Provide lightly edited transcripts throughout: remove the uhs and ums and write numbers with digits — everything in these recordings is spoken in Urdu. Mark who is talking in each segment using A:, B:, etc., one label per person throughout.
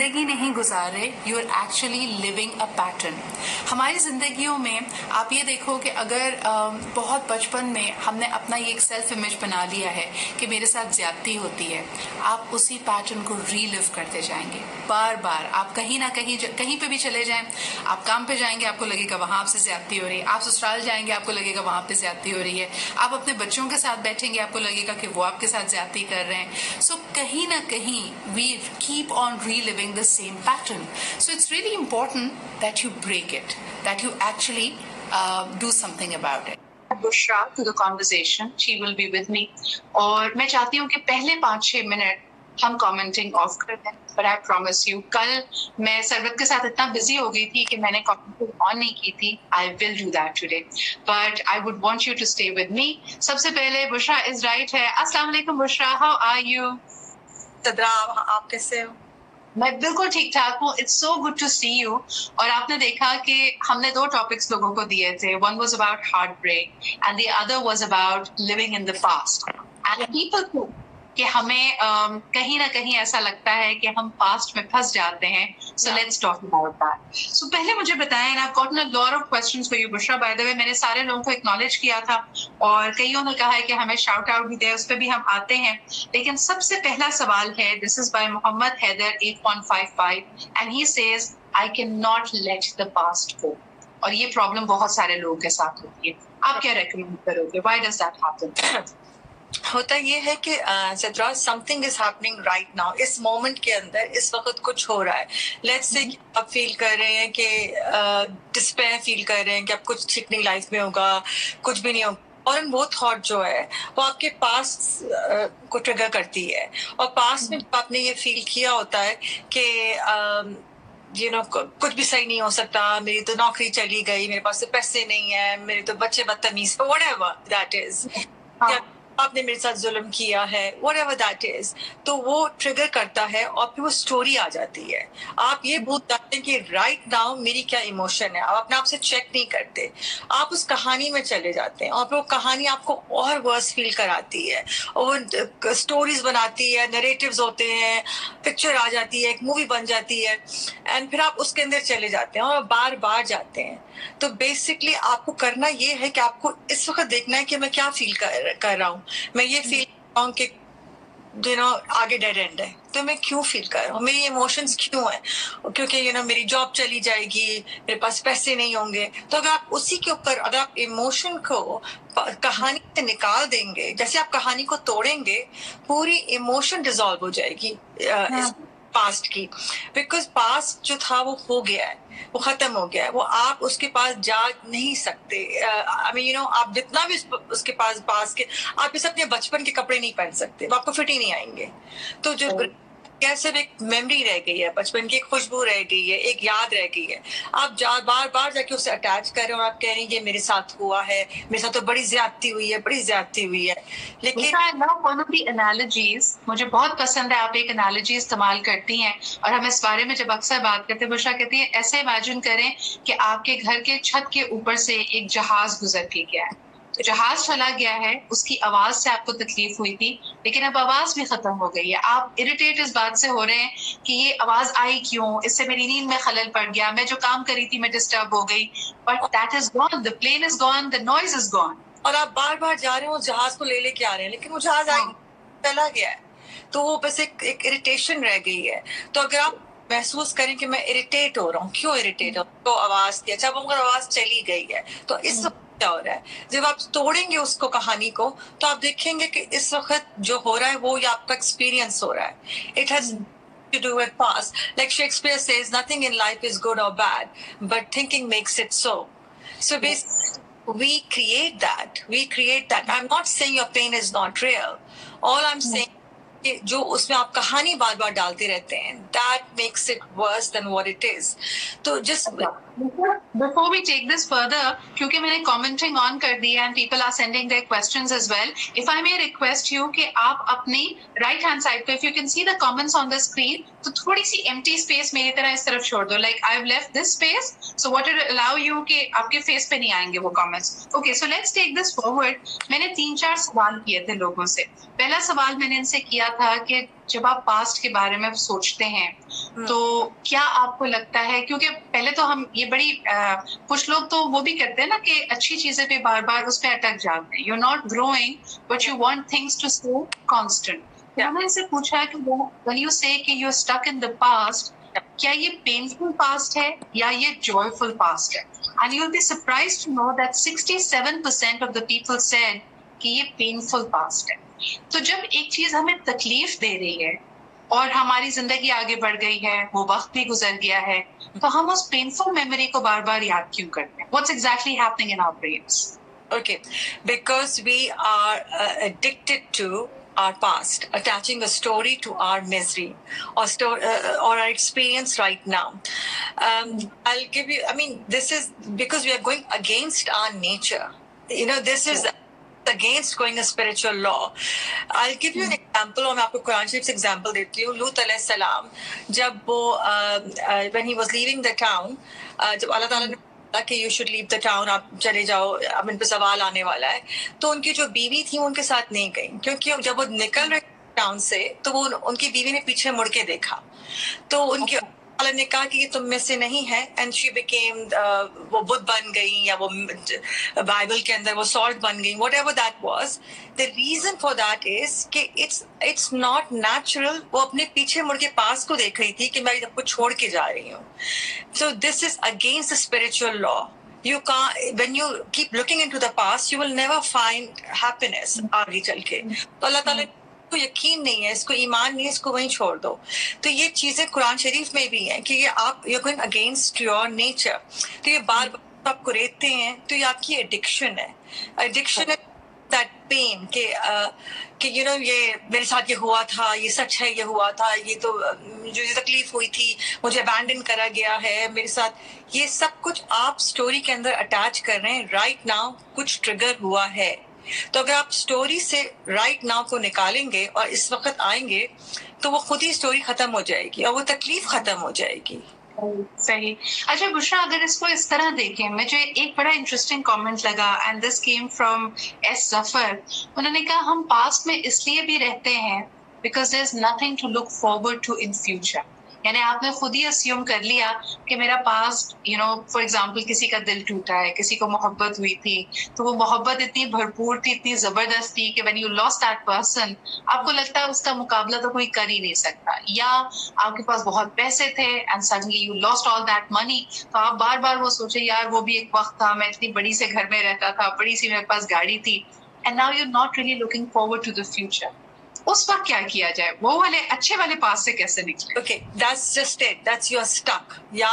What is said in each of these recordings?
A: زندگی نہیں گزار رہے, you are actually living a pattern. ہماری زندگیوں میں آپ یہ دیکھو کہ اگر بہت بچپن میں ہم نے اپنا یہ ایک سیلف امیج بنا لیا ہے کہ میرے ساتھ زیادتی ہوتی ہے, آپ اسی پیٹرن کو ری لیو کرتے جائیں گے بار بار. آپ کہیں نہ کہیں پہ بھی چلے جائیں, آپ کام پہ جائیں گے آپ کو لگے گا وہاں آپ سے زیادتی ہو رہی ہے, آپ سسرال جائیں گے آپ کو لگے گا وہاں پہ زیادتی ہو رہی ہے, آپ اپنے بچوں کے ساتھ بیٹھیں گے آپ کو لگے گا کہ وہ آپ کے ساتھ زیادتی کر رہے ہیں. سو کہیں نہ کہیں we keep on reliving the same pattern. So it's really important that you break it, that you actually do something about it. Bushra to the conversation. She will be with me. اور میں چاہتی ہوں کہ پہلے 5-6 منٹ ہم کامنٹنگ آف کر دیں. But I promise you, کل میں سربت کے ساتھ اتنا بزی ہو گئی تھی کہ میں نے کامنٹنگ آن نہیں کی تھی. I will do that today. But I would want you to stay with me. سب سے پہلے بشرا is right ہے. السلام علیکم بشرا, how are you?
B: صدرا, آپ کیسے ہو؟
A: میں بالکل ٹھیک ٹھاک ہوں. It's so good to see you. اور آپ نے دیکھا کہ ہم نے 2 ٹاپکس لوگوں کو دیے تھے. One was about heartbreak and the other was about living in the past. And people کہ ہمیں کہیں نہ کہیں ایسا لگتا ہے کہ ہم پاسٹ میں پھنس جاتے ہیں. So let's talk about that. So پہلے مجھے بتائیں, and I have gotten a lot of questions for you Bushra. By the way میں نے سارے لوگوں کو اکنالج کیا تھا اور کئیوں نے کہا ہے کہ ہمیں شاؤٹ آؤٹ بھی دے, اس پہ بھی ہم آتے ہیں. لیکن سب سے پہلا سوال ہے, this is by Muhammad Haider 8155 and he says I can not let the past go. اور یہ پرابلم بہت سارے لوگوں کے ساتھ ہوتی ہے. آپ کیا ریکمینڈ کرو گے, وائی ڈز دیٹ ہیپن؟
B: ہوتا یہ ہے کہ صدرا something is happening right now. اس مومنٹ کے اندر اس وقت کچھ ہو رہا ہے. لیٹس سے آپ فیل کر رہے ہیں کہ ڈسپیئر فیل کر رہے ہیں کہ اب کچھ ٹھیک نہیں لائف میں ہوگا, کچھ بھی نہیں ہوگا. اور وہ تھاٹ جو ہے وہ آپ کے پاس کو ٹریگر کرتی ہے. اور پاس میں آپ نے یہ فیل کیا ہوتا ہے کہ کچھ بھی صحیح نہیں ہو سکتا, میری تو نوکری چلی گئی, میرے پاس تو پیسے نہیں ہیں, میرے تو بچے بدتمیز, whatever that is, آپ نے میرے ساتھ ظلم کیا ہے, whatever that is. تو وہ ٹریگر کرتا ہے اور پھر وہ اسٹوری آ جاتی ہے. آپ یہ بھول جاتے ہیں کہ رائٹ ناؤ میری کیا ایموشن ہے. آپ اپنے آپ سے چیک نہیں کرتے, آپ اس کہانی میں چلے جاتے ہیں اور پھر وہ کہانی آپ کو اور ورس فیل کراتی ہے, اور وہ اسٹوریز بناتی ہے, نریٹیوز ہوتے ہیں, پکچر آ جاتی ہے, ایک مووی بن جاتی ہے, اینڈ پھر آپ اس کے اندر چلے جاتے ہیں اور بار بار جاتے ہیں. تو بیسکلی آپ کو کرنا یہ ہے کہ آپ کو اس وقت دیکھنا ہے کہ میں کیا فیل کر رہا ہوں. میں یہ فیل کر رہا ہوں کہ آگے ڈیڈ اینڈ ہے, تو میں کیوں فیل کر رہا ہوں, میری ایموشنز کیوں ہیں, کیونکہ میری جاب چلی جائے گی, میرے پاس پیسے نہیں ہوں گے. تو اگر آپ اسی کے اوپر اگر آپ ایموشن کو کہانی سے نکال دیں گے, جیسے آپ کہانی کو توڑیں گے, پوری ایموشن ڈیزالو ہو جائے گی پاسٹ کی. بیکاز پاسٹ جو تھا وہ ہو گیا ہے, وہ ختم ہو گیا ہے, وہ آپ اس کے پاس جا نہیں سکتے. آپ جتنا بھی اس کے پاس کے آپ اس اپنے بچپن کے کپڑے نہیں پہن سکتے, وہ آپ کو فٹ ہی نہیں آئیں گے. تو جو صرف ایک میموری رہ گئی ہے, بچپن کی ایک خوشبو رہ گئی ہے, ایک یاد رہ گئی ہے. آپ بار بار جا کے اسے اٹیچ کر رہے ہیں اور آپ کہہ رہے ہیں یہ میرے ساتھ ہوا ہے, میرے ساتھ تو بڑی زیادتی ہوئی ہے, بڑی زیادتی ہوئی ہے. لیکن
A: انالوجیز مجھے بہت پسند ہے, آپ ایک انالوجی استعمال کرتی ہیں اور ہم اس بارے میں جب اکثر بات کرتے ہیں, بشرا کہتی ہے ایسے امیجن کریں کہ آپ کے گھر کے چھت کے اوپر سے ایک جہاز گزر کے گیا ہے. تو جہاز چلا گیا ہے, اس کی آواز سے آپ کو تکلیف ہوئی تھی, لیکن اب آواز بھی ختم ہو گئی ہے. آپ اریٹیٹ اس بات سے ہو رہے ہیں کہ یہ آواز آئی کیوں, اس سے میری نیند میں خلل پڑ گیا, میں جو کام کری تھی میں ڈسٹرب ہو گئی. But that is gone, the plane is gone, the noise is gone.
B: اور آپ بار بار جا رہے ہیں اس جہاز کو لے کے آ رہے ہیں, لیکن وہ جہاز چلا گیا ہے, تو وہ بس ایک اریٹیشن رہ گئی ہے. تو اگر آپ محسوس کریں کہ میں اریٹیٹ ہو رہا ہوں, کیوں اریٹیٹ ہو رہا ہوں, تو آواز کی, اچھا وہ آواز چلی گئی ہے, تو اس وقت کیا ہو رہا ہے. جب آپ توڑیں گے اس کو کہانی کو, تو آپ دیکھیں گے کہ اس وقت جو ہو رہا ہے وہ آپ کا ایکسپیرینس ہو رہا ہے. It has to do with past. Like Shakespeare says, nothing in life is good or bad, but thinking makes it so. So basically, we create that. I'm not saying your pain is not real. All I'm saying کہ جو اس میں آپ کہانی بار بار ڈالتے رہتے ہیں, that makes it worse than what it is. تو just
A: before we take this further, کیونکہ میں نے commenting on کر دی and people are sending their questions as well, if I may request you کہ آپ اپنی right hand side پہ, if you can see the comments on the screen, تو تھوڑی سی empty space میری طرح اس طرف چھوڑ دو, like I've left this space, so what will allow you کہ آپ کے face پہ نہیں آئیں گے وہ comments. Okay, so let's take this forward. میں نے 3-4 سوال کیے تھے لوگوں سے. پہلا سوال میں نے ان سے کیا تھا کہ جب آپ پاسٹ کے بارے میں سوچتے ہیں تو کیا آپ کو لگتا ہے, کیونکہ پہلے تو ہم یہ بڑی کچھ لوگ تو وہ بھی کرتے ہیں نا کہ اچھی چیزیں پہ بار بار اس پہ اٹک جاتے ہیں, you not growing but you want things to stay constant. میں نے ان سے پوچھا کہ when you say کہ you're stuck in the past, کیا یہ پینفل پاسٹ ہے یا یہ جوائفل پاسٹ ہے؟ And you'll be surprised to know that 67% of the people said کہ یہ پینفل پاسٹ ہے. تو جب ایک چیز ہمیں تکلیف دے رہی ہے اور ہماری زندگی آگے بڑھ گئی ہے, وہ وقت بھی گزر گیا ہے, تو ہم اس پینفل میموری کو بار بار یاد کیوں کرتے ہیں؟ What's exactly happening in our brains?
B: Okay, because we are addicted to our past, attaching a story to our misery or our experience right now. I'll give you, I mean, this is because we are going against our nature. You know, this is against going a spiritual law. I'll give you an example, اور میں آپ کو قرآن شریف سے example دیتی ہوں. لوط علیہ السلام جب وہ when he was leaving the town, جب اللہ تعالیٰ نے کہ you should leave the town, آپ چلے جاؤ, اب ان پہ سوال آنے والا ہے, تو ان کی جو بیوی تھی وہ ان کے ساتھ نہیں گئی, کیونکہ جب وہ نکل رہے ٹاؤن سے تو وہ ان کی بیوی نے پیچھے مڑ کے دیکھا, تو ان کی اللہ نے کہا کہ یہ تم میں سے نہیں ہے, اینڈ شی بیکیم, وہ بدھ بن گئی یا وہ بائبل کے اندر وہ سالٹ بن گئی, what ever that was. The reason for that is کہ اٹس ناٹ نیچرل. وہ اپنے پیچھے مڑ کے پاس کو دیکھ رہی تھی کہ میں سب کو چھوڑ کے جا رہی ہوں. So this is against the spiritual law. You can't, when you keep looking into the past, you will never find happiness آگے چل کے. تو اللہ تعالیٰ کو یقین نہیں ہے, اس کو ایمان نہیں ہے, اس کو وہیں چھوڑ دو. تو یہ چیزیں قرآن شریف میں بھی ہیں کہ یہ آپ you're going against your nature. تو یہ بار بار آپ کو ریتتے ہیں, تو یہ آپ کی ایڈکشن ہے. ایڈکشن ہے that pain کہ you know یہ میرے ساتھ یہ ہوا تھا, یہ سچ ہے, یہ ہوا تھا, یہ تو جو تکلیف ہوئی تھی, مجھے abandon کرا گیا ہے میرے ساتھ, یہ سب کچھ آپ سٹوری کے اندر اٹیچ کر رہے ہیں. رائٹ ناؤ کچھ ٹریگر ہوا ہے, تو اگر آپ سٹوری سے رائٹ ناؤ کو نکالیں گے اور اس وقت آئیں گے تو وہ خود ہی سٹوری ختم ہو جائے گی اور وہ تکلیف ختم ہو جائے گی.
A: صحیح. اچھا بشرا, اگر اس کو اس طرح دیکھیں, مجھے ایک بڑا انٹرسٹنگ کامنٹ لگا, and this came from S Zafar. انہوں نے کہا ہم پاسٹ میں اس لیے بھی رہتے ہیں because there is nothing to look forward to in future. یعنی آپ نے خود ہی اسیوم کر لیا کہ میرا past, you know for example کسی کا دل ٹوٹا ہے, کسی کو محبت ہوئی تھی, تو وہ محبت اتنی بھرپور تھی, اتنی زبردست تھی کہ when you lost that person, آپ کو لگتا ہے اس کا مقابلہ تو کوئی کر ہی نہیں سکتا. یا آپ کے پاس بہت پیسے تھے and suddenly you lost all that money, تو آپ بار بار وہ سوچے یار وہ بھی ایک وقت تھا, میں اتنی بڑی سے گھر میں رہتا تھا, بڑی سی میرے پاس گاڑی تھی, and now you're not really looking forward to the future. اس وقت کیا کیا جائے, وہ والے اچھے والے پاس سے کیسے نکلے؟
B: Okay, that's just it. That's you're stuck. یا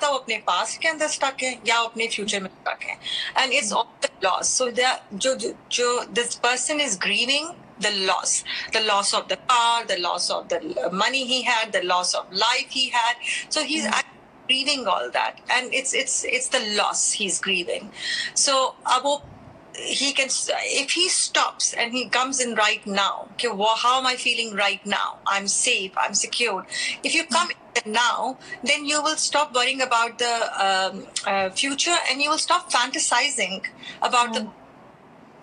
B: تو اپنے پاس کے اندر stuck ہے یا اپنے فیوچر میں stuck ہے. And it's all the loss. So جو this person is grieving the loss of the car, the loss of the money he had, the loss of life he had. So he's actually grieving all that. And it's the loss he's grieving. So اب وہ he can, if he stops and he comes in right now, okay, how am I feeling right now? I'm safe, I'm secured. If you come in now, then you will stop worrying about the future and you will stop fantasizing about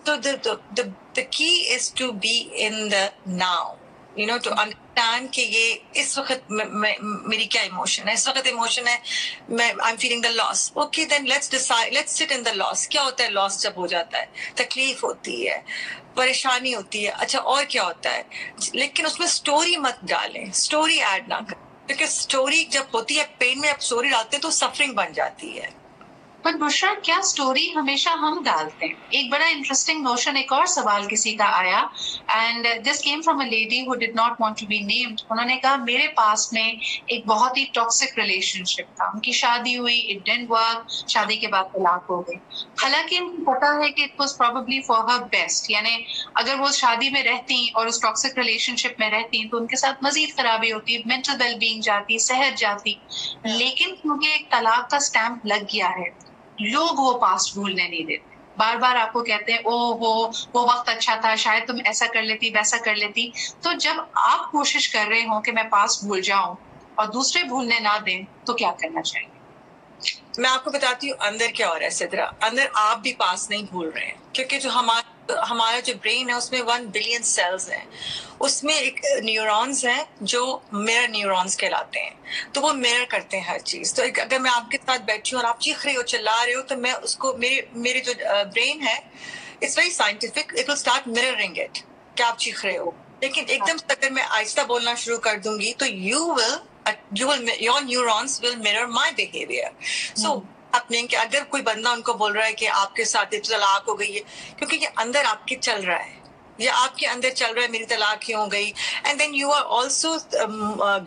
B: the key is to be in the now, you know, to understand کہ یہ اس وقت میری کیا ایموشن ہے. اس وقت ایموشن ہے I'm feeling the loss. Okay, then let's decide, let's sit in the loss. کیا ہوتا ہے loss جب ہو جاتا ہے؟ تکلیف ہوتی ہے, پریشانی ہوتی ہے. اچھا اور کیا ہوتا ہے؟ لیکن اس میں سٹوری مت ڈالیں, سٹوری ایڈ نہ کریں, کیونکہ سٹوری جب ہوتی ہے پین میں, آپ سٹوری ڈالتے ہیں تو سفرنگ بن جاتی ہے.
A: بٹ بشرا, کیا سٹوری ہمیشہ ہم ڈالتے ہیں؟ ایک بڑا انٹرسٹنگ نوشن, ایک اور سوال کسی کا آیا, and this came from a lady who did not want to be named. انہوں نے کہا میرے پاس میں ایک بہت ہی ٹاکسک ریلیشن شپ تھا, ان کی شادی ہوئی, اٹ ڈڈنٹ ورک, شادی کے بعد طلاق ہو گئی. حالانکہ ان کو پتا ہے کہ it was probably for her best, یعنی اگر وہ شادی میں رہتی اور اس ٹاکسک ریلیشن شپ میں رہتی تو ان کے ساتھ مزید خرابی ہوتی, مینٹل ویل بینگ جاتی, صحت جاتی. لیکن کیونکہ ایک طلاق کا اسٹیمپ لگ گیا ہے, لوگ وہ پاسٹ بھولنے نہیں دیتے. بار بار آپ کو کہتے ہیں وہ وقت اچھا تھا, شاید تم ایسا کر لیتی, ویسا کر لیتی. تو جب آپ کوشش کر رہے ہوں کہ میں پاسٹ بھول جاؤں اور دوسرے بھولنے نہ دیں, تو کیا کرنا چاہیے؟
B: میں آپ کو بتاتی ہوں اندر کیا ہو رہا ہے. صدرا, اندر آپ بھی پاس نہیں بھول رہے ہیں, کیونکہ جو ہمارا ہمارا جو برین ہے اس میں 1 بلین سیلز ہیں، اس میں ایک نیورونز ہیں جو میرر نیورونز کہلاتے ہیں، تو وہ میرر کرتے ہیں ہر چیز. تو اگر میں آپ کے ساتھ بیٹھی ہوں اور آپ چیخ رہے ہو، چلا رہے ہو، تو میں اس کو میرے جو برین ہے it's very scientific, it will start mirroring it کہ آپ چیخ رہے ہو. لیکن ایک دم سے اگر میں آہستہ بولنا شروع کر دوں گی تو your neurons will mirror my behavior. So اپنے کہ اگر کوئی بندہ ان کو بول رہا ہے کہ آپ کے ساتھ طلاق ہو گئی ہے، کیونکہ یہ اندر آپ کے چل رہا ہے، یہ آپ کے اندر چل رہا ہے، میری طلاق کیوں ہو گئی. And then you are also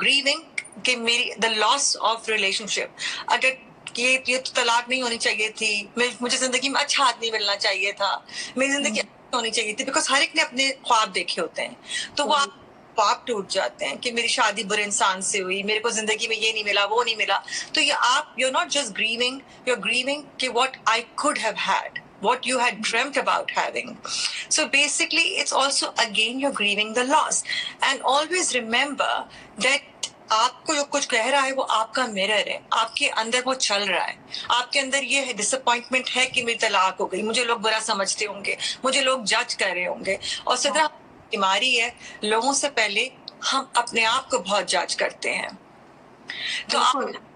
B: grieving کہ میری دا لاس آف ریلیشن شپ. اگر یہ طلاق نہیں ہونی چاہیے تھی، مجھے زندگی میں اچھا آدمی ملنا چاہیے تھا، میری زندگی ہونی چاہیے تھی، بیکاز ہر ایک نے اپنے خواب دیکھے ہوتے ہیں، تو وہ خواب ٹوٹ جاتے ہیں کہ میری شادی برے انسان سے ہوئی، میرے کو زندگی میں یہ نہیں ملا، وہ نہیں ملا. تو یہ آپ you not just grieving, you are grieving کہ what I could have had, what you had dreamt about having. So basically it's also again you're grieving the loss. And always remember that آپ کو جو کچھ کہہ رہا ہے وہ آپ کا میرر ہے، آپ کے اندر وہ چل رہا ہے. آپ کے اندر یہ ڈس اپوائنٹمنٹ ہے کہ میری طلاق ہو گئی، مجھے لوگ برا سمجھتے ہوں گے، مجھے لوگ جج کر رہے ہوں گے. اور سدرا بیماری ہے، لوگوں سے پہلے ہم اپنے آپ کو بہت جج کرتے ہیں. تو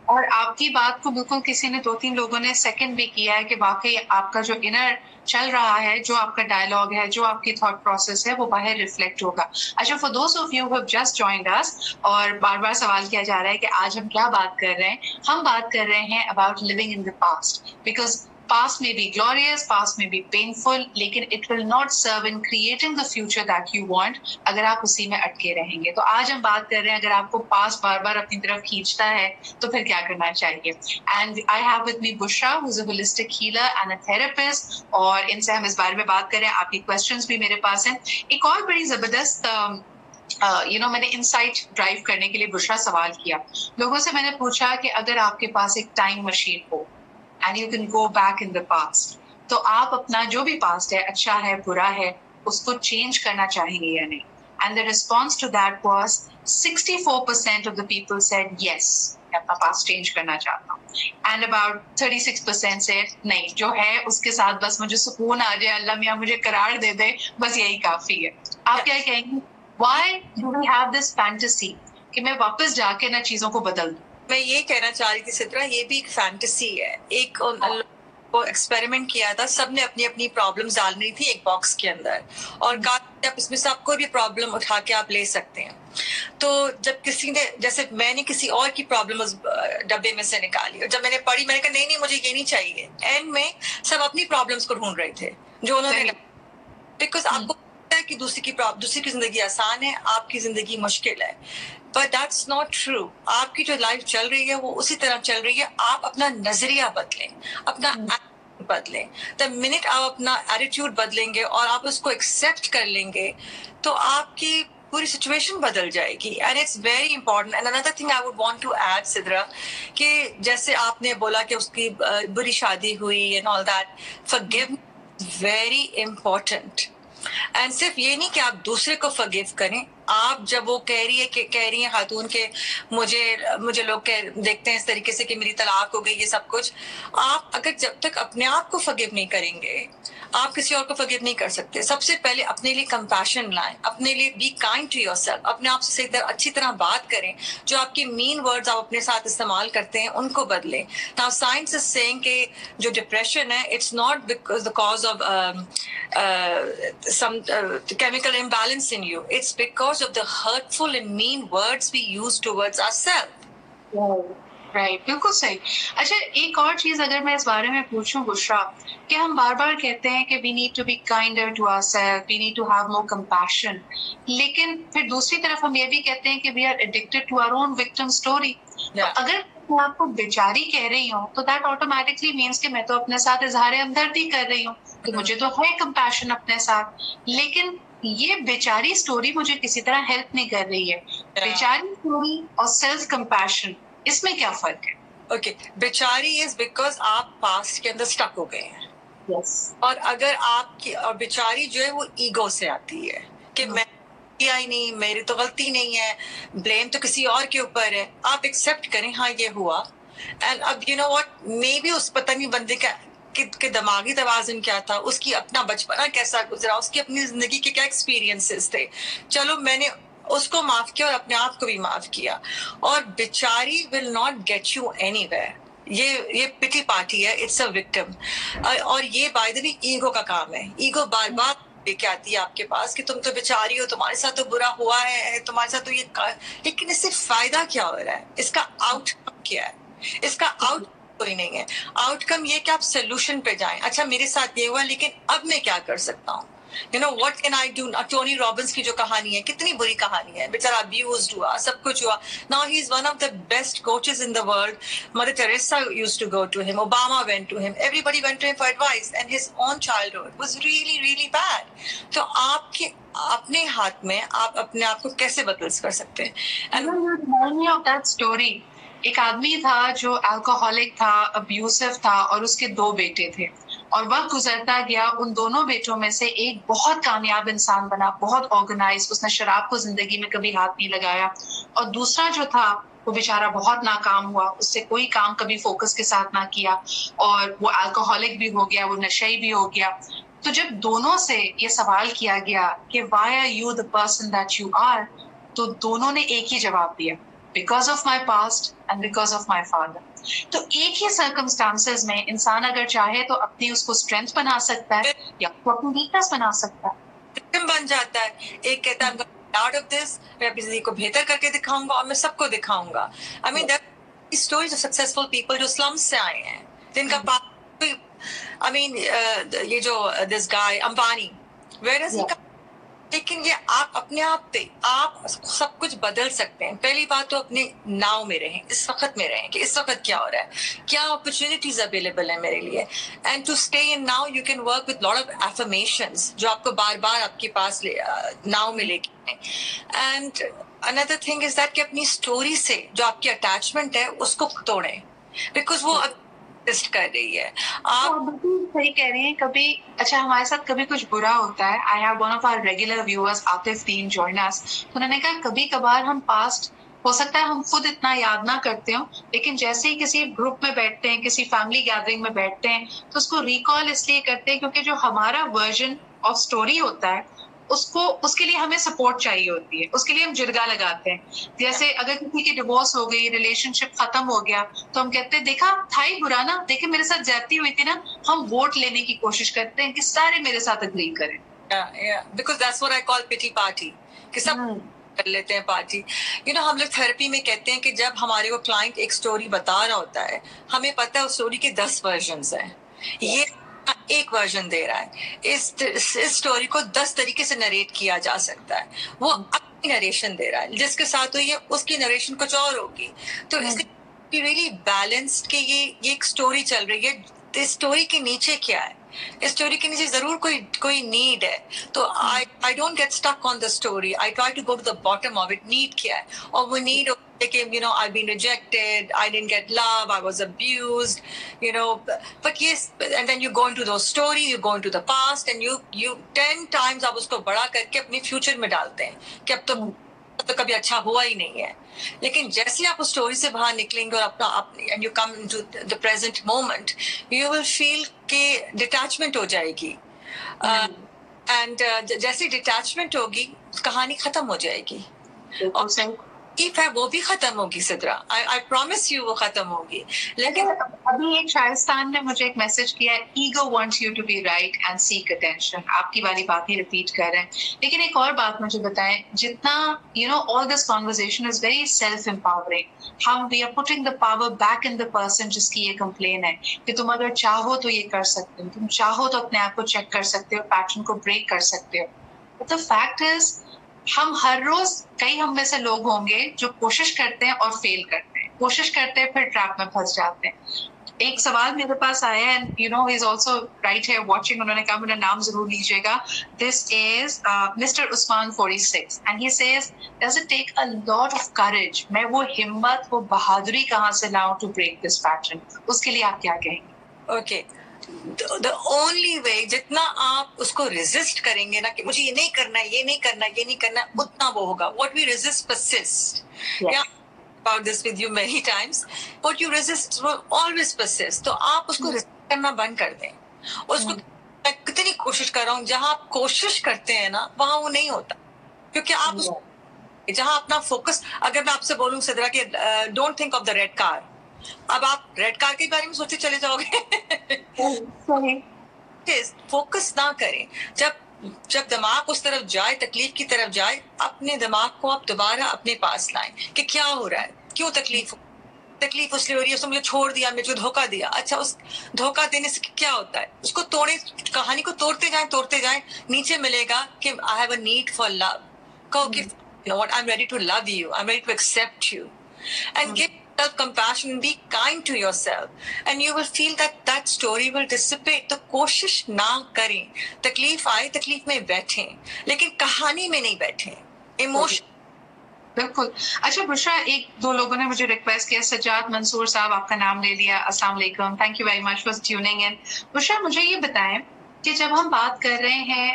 A: اور آپ کی بات کو بالکل کسی نے 2-3 لوگوں نے سیکنڈ بھی کیا ہے کہ واقعی آپ کا جو انر چل رہا ہے، جو آپ کا ڈائلاگ ہے، جو آپ کی تھاٹ پروسیس ہے، وہ باہر ریفلیکٹ ہوگا. اچھا، for those of you who have just joined us, اور بار بار سوال کیا جا رہا ہے کہ آج ہم کیا بات کر رہے ہیں. ہم بات کر رہے ہیں about living in the past, because past may be glorious, past may be painful, لیکن it will not serve in creating the future that you want اگر آپ اسی میں اٹکے رہیں گے. تو آج ہم بات کر رہے ہیں اگر آپ کو past بار بار اپنی طرف کھینچتا ہے تو پھر کیا کرنا چاہیے. And I have with me Bushra, who's a holistic healer and a therapist, اور ان سے ہم اس بارے میں بات کر رہے ہیں. آپ کی questions بھی میرے پاس ہیں. ایک اور بڑی زبردست میں نے انسائٹ ڈرائیو کرنے کے لیے بشرا سوال کیا. لوگوں سے میں نے پوچھا کہ اگر آپ کے پاس ایک time machine who and you can go back in the past, تو آپ اپنا جو بھی پاسٹ ہے، اچھا ہے، برا ہے، اس کو چینج کرنا چاہیں گے یا نہیں. And the response to that was 64% of the people said yes, میں اپنا پاسٹ چینج کرنا چاہتا ہوں. And about 36% said نہیں، جو ہے اس کے ساتھ بس مجھے سکون آ جائے، اللہ میاں مجھے قرار دے دے، بس یہی کافی ہے. آپ کیا کہیں گے؟ Why do we have this fantasy کہ میں واپس جا کے نہ چیزوں کو بدل دوں؟
B: میں یہ کہنا چاہ رہی تھی سترا، یہ بھی ایک فینٹیسی ہے. ایک کو ایکسپیریمنٹ کیا تھا، سب نے اپنی اپنی پرابلمز ڈالنی تھی ایک باکس کے اندر، اور آپ اس میں سے آپ کوئی بھی پرابلم اٹھا کے آپ لے سکتے ہیں. تو جب کسی نے، جیسے میں نے کسی اور کی پرابلم ڈبے میں سے نکالی، اور جب میں نے پڑھی، میں نے کہا نہیں مجھے یہ نہیں چاہیے. اینڈ میں سب اپنی پرابلمس کو ڈھونڈ رہے تھے جو انہوں نے، بیکاز آپ کو پتا ہے کہ دوسری کی زندگی آسان ہے، آپ کی زندگی مشکل ہے. But that's not true. آپ کی جو لائف چل رہی ہے وہ اسی طرح چل رہی ہے. آپ اپنا نظریہ بدلیں، اپنا بدلیں. The minute آپ اپنا ایٹیٹیوڈ بدلیں گے اور آپ اس کو ایکسیپٹ کر لیں گے تو آپ کی پوری سچویشن بدل جائے گی. And it's very important. And another thing I would want to add سدرا، کہ جیسے آپ نے بولا کہ اس کی بری شادی ہوئی and all that, forgiveness very important. And صرف یہ نہیں کہ آپ دوسرے کو forgive کریں، آپ جب وہ کہہ رہی ہیں خاتون کہ مجھے لوگ دیکھتے ہیں اس طریقے سے کہ میری طلاق ہو گئی، یہ سب کچھ، آپ اگر جب تک اپنے آپ کو forgive نہیں کریں گے، آپ کسی اور کو forgive نہیں کر سکتے. سب سے پہلے اپنے لیے compassion لائیں، اپنے لیے be kind to yourself، اپنے آپ سے اچھی طرح بات کریں. جو آپ کی mean words آپ اپنے ساتھ استعمال کرتے ہیں ان کو بدلیں. Now science is saying کہ جو ڈپریشن ہے it's not because the cause of some chemical imbalance in you, it's because of the hurtful and mean words we use towards ourselves.
A: Right, بالکل صحیح. اچھا، ایک اور چیز اگر میں اس بارے میں پوچھوں بشرا، کہ ہم بار بار کہتے ہیں کہ we need to be kinder to our self, we need to have more compassion, لیکن پھر دوسری طرف ہم یہ بھی کہتے ہیں کہ we are addicted to our own victim story. اگر میں آپ کو بیچاری کہہ رہی ہوں تو دیٹ آٹومیٹکلی مینس کہ میں تو اپنے ساتھ اظہار ہمدردی کر رہی ہوں، تو مجھے تو ہے کمپیشن اپنے ساتھ، لیکن یہ بیچاری اسٹوری مجھے کسی طرح ہیلپ نہیں کر رہی ہے. بیچاری اسٹوری اور سیلف کمپیشن، اس میں کیا فرق ہے؟
B: اوکے، بیچاری از بیکاز آپ پاسٹ کے اندر اسٹک ہو گئے ہیں.
A: یس.
B: اور اگر آپ کی، اور بیچاری جو ہے وہ ایگو سے آتی ہے کہ میں کیا ہی نہیں، میری تو غلطی نہیں ہے، بلیم تو کسی اور کے اوپر ہے. آپ ایکسپٹ کریں ہاں یہ ہوا، اینڈ اب you know what, maybe اس پتہ نہیں بندے کا کہ دماغی توازن کیا تھا, اس کی اپنا بچپنا کیسا گزرا, اس کی اپنی زندگی کے کیا ایکسپیرینسز تھے. چلو میں نے اس کو معاف کیا اور اپنے آپ کو بھی معاف کیا. اور بیچاری will not get you anywhere. یہ پٹی پارٹی ہے, اٹس اے وکٹم. اور یہ بائی دا وے ایگو کا کام ہے. ایگو بار بار لے کے آتی ہے آپ کے پاس کہ تم تو بیچاری ہو, تمہارے ساتھ تو برا ہوا ہے, تمہارے ساتھ تو یہ, لیکن اس سے فائدہ کیا ہو رہا ہے, اس کا آؤٹ کم کیا ہے, اس کا آؤٹ کوئی نہیں ہے. آؤٹ کم یہ کہ آپ سولوشن پہ جائیں. اچھا میرے ساتھ یہ ہوا, لیکن اب میں کیا کر سکتا ہوں, what can I do. Tony Robbins کی جو کہانی ہے, کتنی بری کہانی ہے, بیچارہ abused ہوا, سب کچھ ہوا. Now he is one of the best coaches in the world. Mother Teresa used to go to him, Obama went to him, everybody went to him for advice, and his own childhood was really really bad. تو آپ کے اپنے ہاتھ میں, آپ اپنے آپ کو کیسے بدل کر سکتے
A: ہیں. ایک آدمی تھا جو الکوہولک تھا, ابیوسو تھا, اور اس کے 2 بیٹے تھے. اور وقت گزرتا گیا, ان دونوں بیٹوں میں سے ایک بہت کامیاب انسان بنا, بہت آرگنائز, اس نے شراب کو زندگی میں کبھی ہاتھ نہیں لگایا. اور دوسرا جو تھا وہ بیچارہ بہت ناکام ہوا, اس سے کوئی کام کبھی فوکس کے ساتھ نہ کیا, اور وہ الکوہولک بھی ہو گیا, وہ نشئی بھی ہو گیا. تو جب دونوں سے یہ سوال کیا گیا کہ why are you the person that you are, تو دونوں نے ایک ہی جواب دیا, because of my past and because of my father. تو ایک ہی سرکمسٹانسز میں انسان اگر چاہے تو اپنی اس کو اسٹرینتھ بنا سکتا ہے یا اپنی ویکنس بنا سکتا ہے,
B: بن جاتا ہے. ایک کہتا ہے آؤٹ آف دس میں اپنی زندگی کو بہتر کر کے دکھاؤں گا, اور میں سب کو دکھاؤں گا. آئی مین اسٹوریز آف سکسیسفل پیپل جو سلمز سے آئے ہیں, جن کا آئی مین یہ جو دس گائے امبانی, ویئر از ہی, لیکن یہ آپ اپنے آپ پہ آپ سب کچھ بدل سکتے ہیں. پہلی بات تو اپنے ناؤ میں رہیں, اس وقت میں رہیں کہ اس وقت کیا ہو رہا ہے, کیا اپرچونیٹیز اویلیبل ہیں میرے لیے. And to stay in now you can work with lot of affirmations جو آپ کو بار بار آپ کے پاس ناؤ میں لے کے آئیں. And another thing is that کہ اپنی اسٹوری سے جو آپ کی اٹیچمنٹ ہے اس کو توڑیں, بیکاز وہ کر رہی ہے.
A: آپ صحیح کہہ رہی ہیں. کبھی اچھا ہمارے ساتھ کبھی کچھ برا ہوتا ہے. I have one of our regular viewers, Atif then, join us. انہوں نے کہا کبھی کبھار ہم پاسٹ ہو سکتا ہے ہم خود اتنا یاد نہ کرتے ہوں, لیکن جیسے ہی کسی گروپ میں بیٹھتے ہیں, کسی فیملی گیدرنگ میں بیٹھتے ہیں, تو اس کو ریکال اس لیے کرتے ہیں کیونکہ جو ہمارا ورژن آف اسٹوری ہوتا ہے اس کے لیے ہمیں سپورٹ چاہیے ہوتی ہے, اس کے لیے ہم جرگا لگاتے ہیں. جیسے اگر کسی کی ڈیورس ہو گئی, ریلیشن شپ ختم ہو گیا, تو ہم کہتے ہیں دیکھا تھا ہی برا نا, دیکھیں میرے ساتھ زیادتی ہوئی تھی نا. ہم ووٹ لینے کی کوشش کرتے ہیں کہ سارے میرے ساتھ اگری کریں,
B: بیکاز دیٹس واٹ آئی کال پٹی پارٹی, کہ سب کر لیتے ہیں پارٹی. ہم لوگ تھراپی میں کہتے ہیں کہ جب ہمارے کو کلائنٹ ایک سٹوری بتا رہا ہوتا ہے, ہمیں پتہ ہے اس سٹوری کے 10 ورژنز ہیں, یہ ایک ورژن دے رہا ہے. اس سٹوری کو 10 طریقے سے نریٹ کیا جا سکتا ہے. وہ اپنی نریشن دے رہا ہے, جس کے ساتھ ہوئی ہے اس کی نریشن کچھ اور ہوگی. تو اس کی ریئلی بیلنسڈ کہ یہ ایک سٹوری چل رہی ہے, اس سٹوری کے نیچے کیا ہے, اس اسٹوری کے نیچے ضرور کوئی نیڈ ہے. تو I don't get stuck on the story. I try to go to the bottom of it. Need کیا ہے, اور وہ نیڈ کہ I've been rejected, I didn't get love, I was abused, but yes, and then you go into those stories, you go into the past, and you 10 times آپ اس کو بڑا کر کے اپنی فیوچر میں ڈالتے ہیں کہ اب تو کبھی اچھا ہوا ہی نہیں ہے. لیکن جیسے آپ اس اسٹوری سے باہر نکلیں گے اور and you come into the present moment, you will feel کہ ڈیٹیچمنٹ ہو جائے گی. اینڈ جیسے ڈیٹیچمنٹ ہوگی کہانی ختم ہو جائے گی, اور ٹھیک ہے وہ بھی ختم ہوگی سدرا, I promise you وہ ختم ہوگی.
A: لیکن ابھی ایک شائستان نے مجھے ایک میسج کیا ہے, ego wants you to be right and seek attention. آپ کی والی بات ہی ریپیٹ کر رہے ہیں. لیکن ایک اور بات مجھے بتائیں, جتنا all this conversation is very self empowering. ہم we are putting the power back in the person جس کی یہ کمپلین ہے کہ تم اگر چاہو تو یہ کر سکتے ہو, تم چاہو تو اپنے آپ کو چیک کر سکتے ہو, پیٹرن کو بریک کر سکتے ہو. But the fact is ہم ہر روز کئی ہم میں سے لوگ ہوں گے جو کوشش کرتے ہیں اور فیل کرتے ہیں, کوشش کرتے ہیں پھر ٹریپ میں پھنس جاتے ہیں. ایک سوال میرے پاس آیا ہے, and he is also right here watching. انہوں نے کہا میرا نام ضرور لیجیے گا. This is mister Usman 46 and he says does it take a lot of courage. میں وہ ہمت, وہ بہادری کہاں سے لاؤں ٹو بریک دس پیٹرن. اس کے لیے آپ کیا کہیں گے؟
B: اوکے, the only way, جتنا آپ اس کو ریزسٹ کریں گے نا کہ مجھے یہ نہیں کرنا ہے, یہ نہیں کرنا, یہ نہیں کرنا, اتنا وہ ہوگا. What we resist persist. Yeah, about this with you many times. What you resist will always persist. تو آپ اس کو resist کرنا بند کر دیں. اس کو میں کتنی کوشش کر رہا ہوں, جہاں آپ کوشش کرتے ہیں نا وہاں وہ نہیں ہوتا, کیونکہ آپ جہاں اپنا فوکس, اگر میں آپ سے بولوں صدرا کہ don't think of the red car, اب آپ ریڈ کار کے بارے میں سوچتے چلے جاؤ گے. فوکس نہ کریں. جب دماغ اس طرف جائے, تکلیف کی طرف جائے, اپنے دماغ کو آپ دوبارہ اپنے پاس لائیں کہ کیا ہو رہا ہے, کیوں تکلیف اس لیے ہو رہی ہے, اس نے مجھے چھوڑ دیا, مجھے دھوکہ دیا. اچھا, اس دھوکہ دینے سے کیا ہوتا ہے, اس کو توڑے, کہانی کو توڑتے جائیں, نیچے ملے گا کہ I have a need for love. کہو کہ you know what, I'm ready to love you, I'm ready to accept you, and give self-compassion and be kind to yourself, and you will feel that story will dissipate. تو کوشش نہ کریں, تکلیف آئے تکلیف میں بیٹھیں, لیکن کہانی میں نہیں بیٹھیں, ایموشن.
A: بالکل. اچھا بشرا, ایک دو لوگوں نے مجھے ریکویسٹ کیا, سجاد منصور صاحب آپ کا نام لے لیا, السلام علیکم, thank you very much for tuning in. Bushra مجھے یہ بتائیں کہ جب ہم بات کر رہے ہیں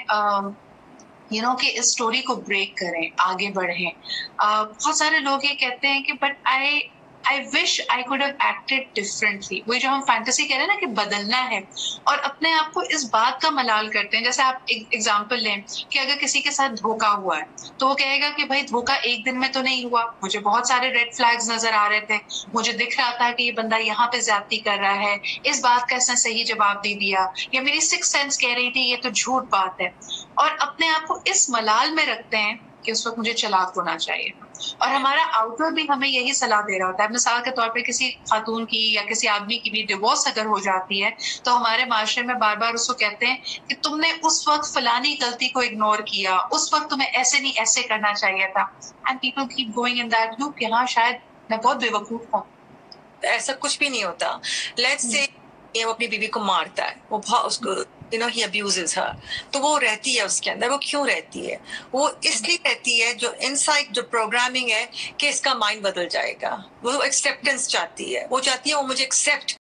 A: کہ اس سٹوری کو بریک کریں, آگے بڑھیں, بہت سارے لوگ یہ کہتے ہیں کہ but I wish I could have acted differently. وہی جو ہم فینٹیسی کہہ رہے ہیں نا کہ بدلنا ہے, اور اپنے آپ کو اس بات کا ملال کرتے ہیں. جیسے آپ ایک ایگزامپل لیں کہ اگر کسی کے ساتھ دھوکا ہوا ہے تو وہ کہے گا کہ بھائی دھوکا ایک دن میں تو نہیں ہوا, مجھے بہت سارے ریڈ فلیگز نظر آ رہے تھے, مجھے دکھ رہا تھا کہ یہ بندہ یہاں پہ زیادتی کر رہا ہے, اس بات کا اس نے صحیح جواب دے دیا, یا میری سکس سینس کہہ رہی تھی یہ تو جھوٹ بات ہے, اور اپنے آپ کو اس ملال میں رکھتے ہیں کہ اس وقت مجھے چلاک ہونا چاہیے. اور ہمارا آؤٹ ڈور بھی ہمیں یہی صلاح دے رہا ہوتا ہے. مثال کے طور پہ کسی خاتون کی یا کسی آدمی کی بھی ڈیورس اگر ہو جاتی ہے تو ہمارے معاشرے میں بار بار اس کو کہتے ہیں کہ تم نے اس وقت فلانی غلطی کو اگنور کیا, اس وقت تمہیں ایسے نہیں ایسے کرنا چاہیے تھا. And people keep going in that loop کہ ہاں شاید میں بہت بے وقوف ہوں.
B: ایسا کچھ بھی نہیں ہوتا. لیٹس سے وہ اپنی بیوی کو مارتا ہے, وہ بہت اس کو he abuses her, تو وہ رہتی ہے اس کے اندر. وہ کیوں رہتی ہے؟ وہ اس لیے رہتی ہے, جو انسائٹ جو پروگرامنگ ہے کہ اس کا مائنڈ بدل جائے گا. وہ ایکسیپٹنس چاہتی ہے, وہ چاہتی ہے وہ مجھے ایکسیپٹ